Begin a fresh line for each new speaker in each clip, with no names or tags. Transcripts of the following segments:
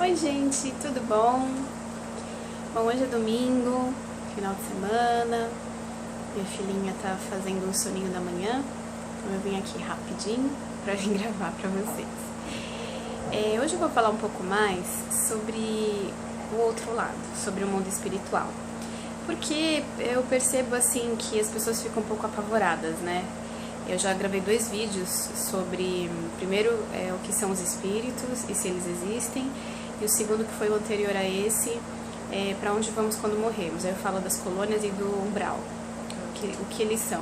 Oi gente, tudo bom? Bom, hoje é domingo, final de semana. Minha filhinha tá fazendo um soninho da manhã, então eu vim aqui rapidinho pra vir gravar pra vocês. Hoje eu vou falar um pouco mais sobre o outro lado, sobre o mundo espiritual. Porque eu percebo assim que as pessoas ficam um pouco apavoradas, né? Eu já gravei 2 vídeos sobre, primeiro, o que são os espíritos e se eles existem, e o segundo, que foi o anterior a esse, para onde vamos quando morremos. Aí eu falo das colônias e do umbral, o que eles são.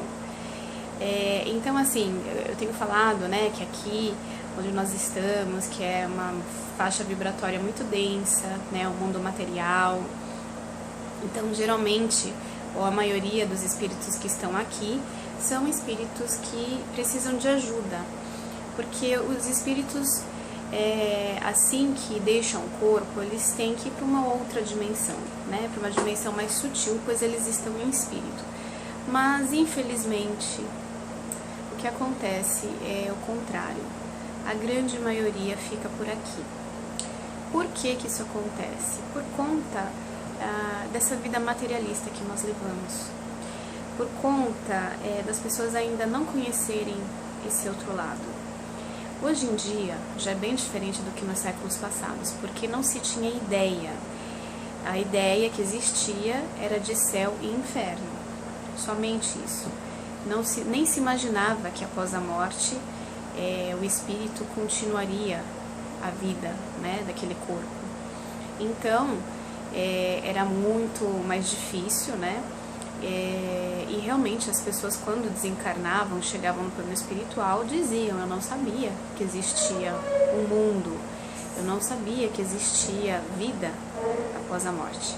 Então, assim, eu tenho falado, né, que aqui onde nós estamos, que é uma faixa vibratória muito densa, né, o mundo material. Então, geralmente, ou a maioria dos espíritos que estão aqui, são espíritos que precisam de ajuda, porque os espíritos, assim que deixam o corpo, eles têm que ir para uma outra dimensão, né? Para uma dimensão mais sutil, pois eles estão em espírito. Mas, infelizmente, o que acontece é o contrário. A grande maioria fica por aqui. Por que que isso acontece? Por conta dessa vida materialista que nós levamos. Por conta das pessoas ainda não conhecerem esse outro lado. Hoje em dia já é bem diferente do que nos séculos passados, porque não se tinha ideia. A ideia que existia era de céu e inferno, somente isso. Nem se imaginava que após a morte o espírito continuaria a vida, né, daquele corpo. Então era muito mais difícil, né? E realmente as pessoas, quando desencarnavam, chegavam no plano espiritual, diziam: eu não sabia que existia um mundo, eu não sabia que existia vida após a morte.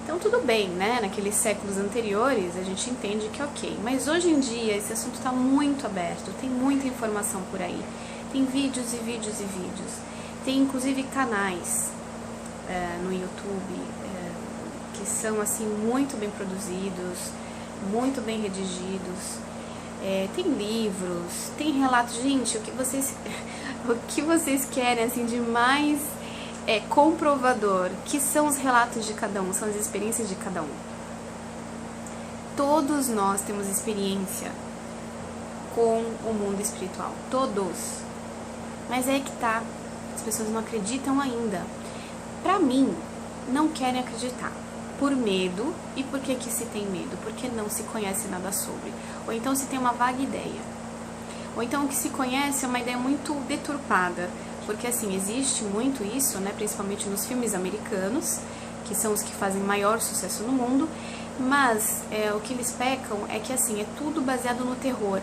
Então tudo bem, né? Naqueles séculos anteriores a gente entende que ok, mas hoje em dia esse assunto está muito aberto, tem muita informação por aí, tem vídeos e vídeos e vídeos, tem inclusive canais no YouTube que são assim muito bem produzidos, muito bem redigidos, tem livros, tem relatos. Gente, o que vocês querem assim de mais comprovador, que são os relatos de cada um, são as experiências de cada um. Todos nós temos experiência com o mundo espiritual, todos. Mas é que tá, as pessoas não acreditam ainda. Pra mim, não querem acreditar. Por medo. E por que se tem medo? Porque não se conhece nada sobre. Ou então se tem uma vaga ideia. Ou então o que se conhece é uma ideia muito deturpada. Porque assim, existe muito isso, né, principalmente nos filmes americanos, que são os que fazem maior sucesso no mundo. Mas o que eles pecam é que assim, é tudo baseado no terror.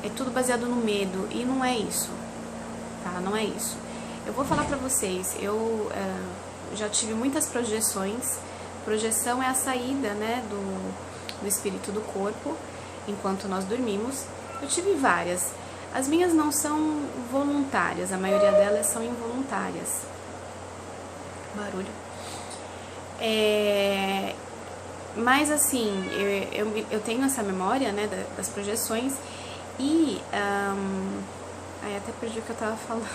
É tudo baseado no medo. E não é isso. Tá? Não é isso. Eu vou falar pra vocês, eu já tive muitas projeções. Projeção é a saída, né, do espírito do corpo enquanto nós dormimos. Eu tive várias. As minhas não são voluntárias, a maioria delas são involuntárias. Barulho. Mas assim, eu tenho essa memória, né, das projeções. E até perdi o que eu tava falando.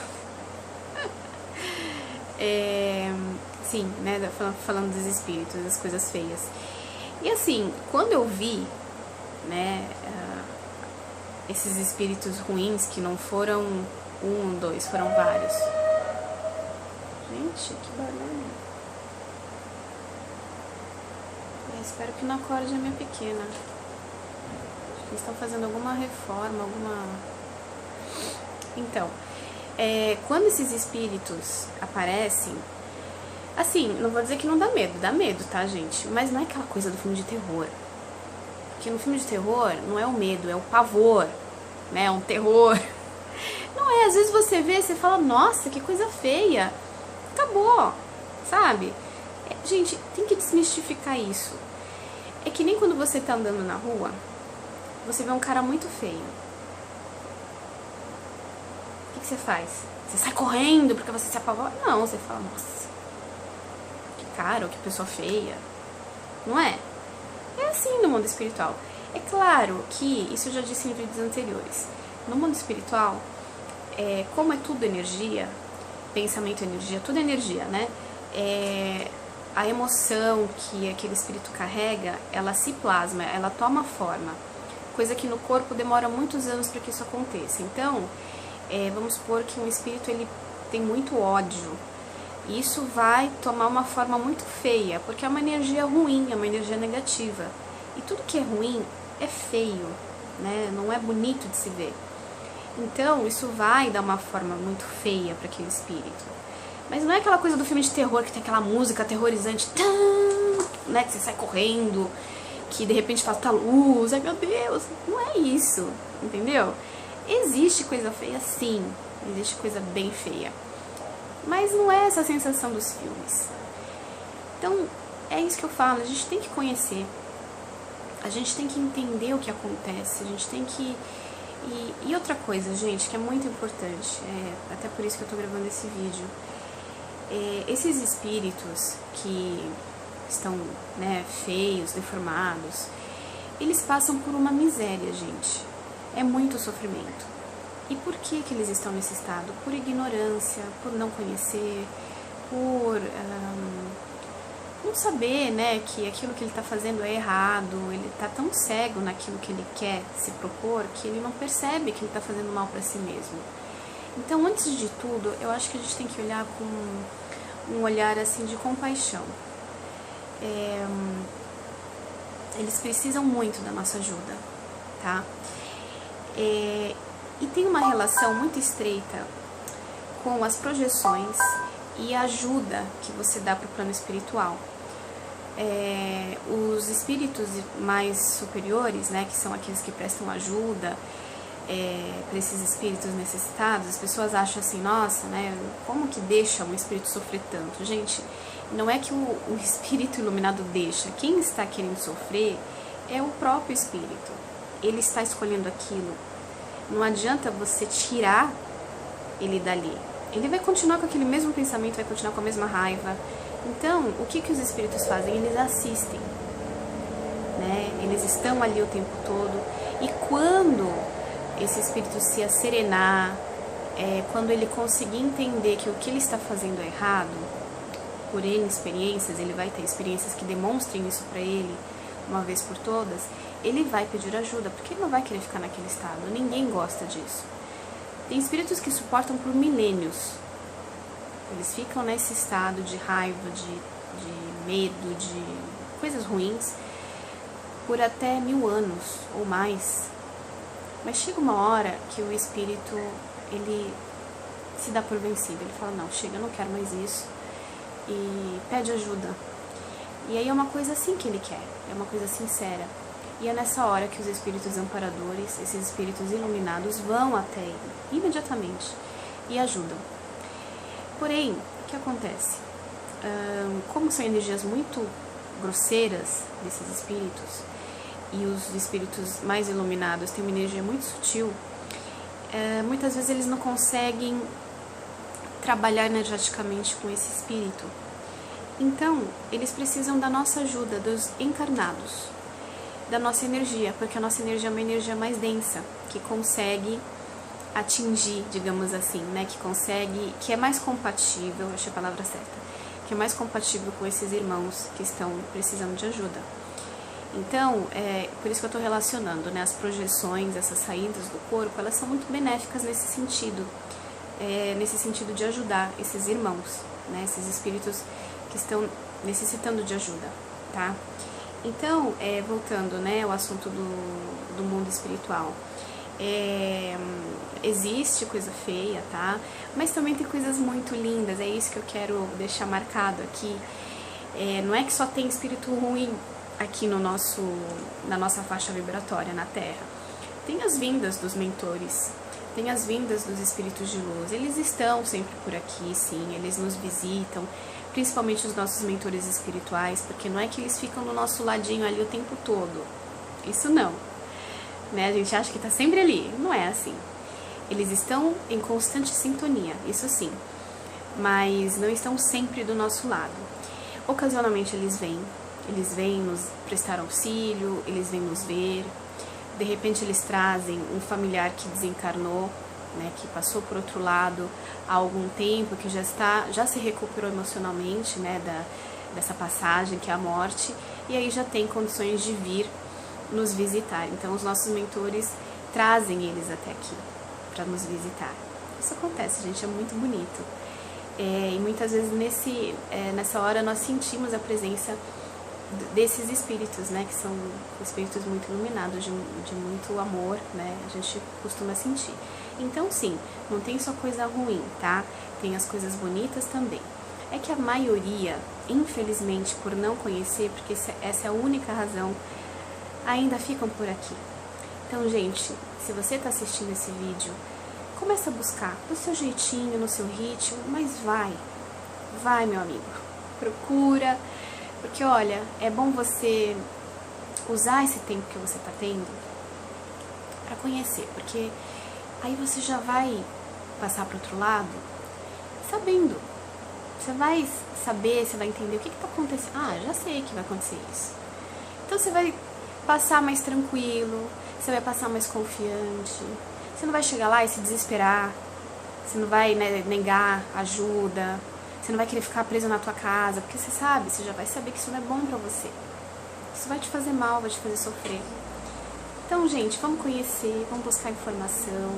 Sim, né, falando dos espíritos, das coisas feias. E assim, quando eu vi, né, esses espíritos ruins, que não foram 1, 2, foram vários. Gente, que barulho. Espero que não acorde a minha pequena. Acho que eles estão fazendo alguma reforma, Então, quando esses espíritos aparecem, assim, não vou dizer que não dá medo, tá, gente? Mas não é aquela coisa do filme de terror. Porque no filme de terror não é o medo, é o pavor, né? É um terror. Não é, às vezes você vê, você fala: nossa, que coisa feia. Acabou, sabe? Gente, tem que desmistificar isso. É que nem quando você tá andando na rua, você vê um cara muito feio. O que você faz? Você sai correndo porque você se apavora? Não, você fala: nossa, que cara, ou que pessoa feia. Não é? É assim no mundo espiritual. É claro que, isso eu já disse em vídeos anteriores, no mundo espiritual, como é tudo energia, pensamento, energia, tudo é energia, né? A emoção que aquele espírito carrega, ela se plasma, ela toma forma, coisa que no corpo demora muitos anos para que isso aconteça. Então, vamos supor que um espírito ele tem muito ódio, e isso vai tomar uma forma muito feia, porque é uma energia ruim, é uma energia negativa, e tudo que é ruim é feio, né? Não é bonito de se ver. Então, isso vai dar uma forma muito feia para aquele espírito. Mas não é aquela coisa do filme de terror que tem aquela música aterrorizante, né, que você sai correndo, que de repente falta luz, ai meu Deus, não é isso, entendeu? Existe coisa feia sim, existe coisa bem feia, mas não é essa a sensação dos filmes. Então, é isso que eu falo, a gente tem que conhecer, a gente tem que entender o que acontece, a gente tem que... E outra coisa, gente, que é muito importante, até por isso que eu tô gravando esse vídeo, esses espíritos que estão, né, feios, deformados, eles passam por uma miséria, gente. É muito sofrimento. E por que eles estão nesse estado? Por ignorância, por não conhecer, por não saber, né, que aquilo que ele está fazendo é errado, ele está tão cego naquilo que ele quer se propor, que ele não percebe que ele está fazendo mal para si mesmo. Então, antes de tudo, eu acho que a gente tem que olhar com um olhar assim de compaixão. Eles precisam muito da nossa ajuda, tá? E tem uma relação muito estreita com as projeções e a ajuda que você dá para o plano espiritual. Os espíritos mais superiores, né, que são aqueles que prestam ajuda para esses espíritos necessitados, as pessoas acham assim, nossa, né, como que deixa um espírito sofrer tanto? Gente, não é que o espírito iluminado deixa, quem está querendo sofrer é o próprio espírito, ele está escolhendo aquilo, não adianta você tirar ele dali, ele vai continuar com aquele mesmo pensamento, vai continuar com a mesma raiva. Então, o que os espíritos fazem? Eles assistem, né? Eles estão ali o tempo todo, e quando esse espírito se serenar, quando ele conseguir entender que o que ele está fazendo é errado, por N experiências, ele vai ter experiências que demonstrem isso para ele, uma vez por todas, ele vai pedir ajuda, porque ele não vai querer ficar naquele estado, ninguém gosta disso. Tem espíritos que suportam por milênios, eles ficam nesse estado de raiva, de medo, de coisas ruins, por até 1000 anos ou mais. Mas chega uma hora que o espírito, ele se dá por vencido, ele fala, não, chega, eu não quero mais isso, e pede ajuda. E aí é uma coisa assim que ele quer, é uma coisa sincera. E é nessa hora que os espíritos amparadores, esses espíritos iluminados, vão até ele, imediatamente, e ajudam. Porém, o que acontece? Como são energias muito grosseiras desses espíritos, e os espíritos mais iluminados têm uma energia muito sutil, muitas vezes eles não conseguem trabalhar energeticamente com esse espírito. Então, eles precisam da nossa ajuda, dos encarnados, da nossa energia, porque a nossa energia é uma energia mais densa, que consegue atingir, digamos assim, né, que é mais compatível, acho a palavra certa, que é mais compatível com esses irmãos que estão precisando de ajuda. Então, por isso que eu estou relacionando, né, as projeções, essas saídas do corpo, elas são muito benéficas nesse sentido de ajudar esses irmãos, né, esses espíritos que estão necessitando de ajuda, tá? Então, voltando, né, ao assunto do mundo espiritual, existe coisa feia, tá? Mas também tem coisas muito lindas, é isso que eu quero deixar marcado aqui. Não é que só tem espírito ruim aqui na nossa faixa vibratória, na Terra. Tem as vindas dos mentores, tem as vindas dos espíritos de luz, eles estão sempre por aqui, sim, eles nos visitam, principalmente os nossos mentores espirituais, porque não é que eles ficam do nosso ladinho ali o tempo todo, isso não, né? A gente acha que está sempre ali, não é assim. Eles estão em constante sintonia, isso sim, mas não estão sempre do nosso lado. Ocasionalmente eles vêm nos prestar auxílio, eles vêm nos ver, de repente eles trazem um familiar que desencarnou, né, que passou por outro lado há algum tempo, que já se recuperou emocionalmente, né, dessa passagem que é a morte, e aí já tem condições de vir nos visitar. Então os nossos mentores trazem eles até aqui para nos visitar. Isso acontece, gente, é muito bonito. E muitas vezes nessa hora nós sentimos a presença desses espíritos, né, que são espíritos muito iluminados, de muito amor, né, a gente costuma sentir. Então sim, não tem só coisa ruim, tá? Tem as coisas bonitas também. É que a maioria, infelizmente, por não conhecer, porque essa é a única razão, ainda ficam por aqui. Então, gente, se você está assistindo esse vídeo, começa a buscar do seu jeitinho, no seu ritmo, mas vai, meu amigo, procura, porque olha, é bom você usar esse tempo que você está tendo para conhecer, porque aí você já vai passar para o outro lado sabendo. Você vai saber, você vai entender o que está acontecendo. Ah, já sei que vai acontecer isso. Então você vai passar mais tranquilo, você vai passar mais confiante, você não vai chegar lá e se desesperar, você não vai, né, negar ajuda, você não vai querer ficar preso na tua casa, porque você já vai saber que isso não é bom pra você. Isso vai te fazer mal, vai te fazer sofrer. Então, gente, vamos conhecer, vamos buscar informação,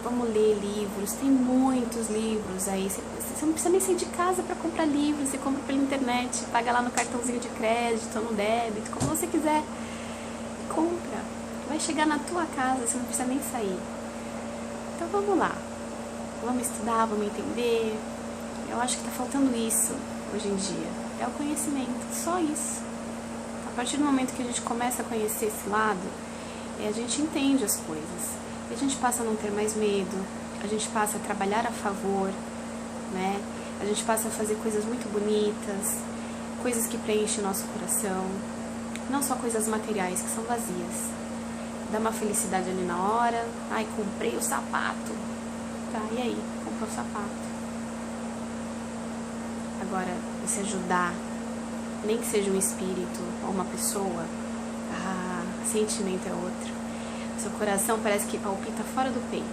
vamos ler livros, tem muitos livros aí, você não precisa nem sair de casa para comprar livros, você compra pela internet, paga lá no cartãozinho de crédito, no débito, como você quiser, compra, vai chegar na tua casa, você não precisa nem sair. Então vamos lá, vamos estudar, vamos entender. Eu acho que tá faltando isso hoje em dia, é o conhecimento, só isso. A partir do momento que a gente começa a conhecer esse lado, a gente entende as coisas. A gente passa a não ter mais medo, a gente passa a trabalhar a favor, né? A gente passa a fazer coisas muito bonitas, coisas que preenchem o nosso coração, não só coisas materiais que são vazias. Dá uma felicidade ali na hora, ai, comprei o sapato, tá, e aí, comprou o sapato. Agora, você ajudar, nem que seja um espírito ou uma pessoa, sentimento é outro. Seu coração parece que palpita fora do peito.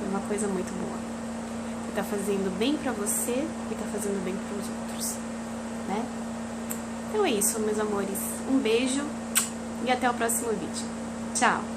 É uma coisa muito boa. Você está fazendo bem para você e está fazendo bem para os outros, né? Então é isso, meus amores. Um beijo e até o próximo vídeo. Tchau!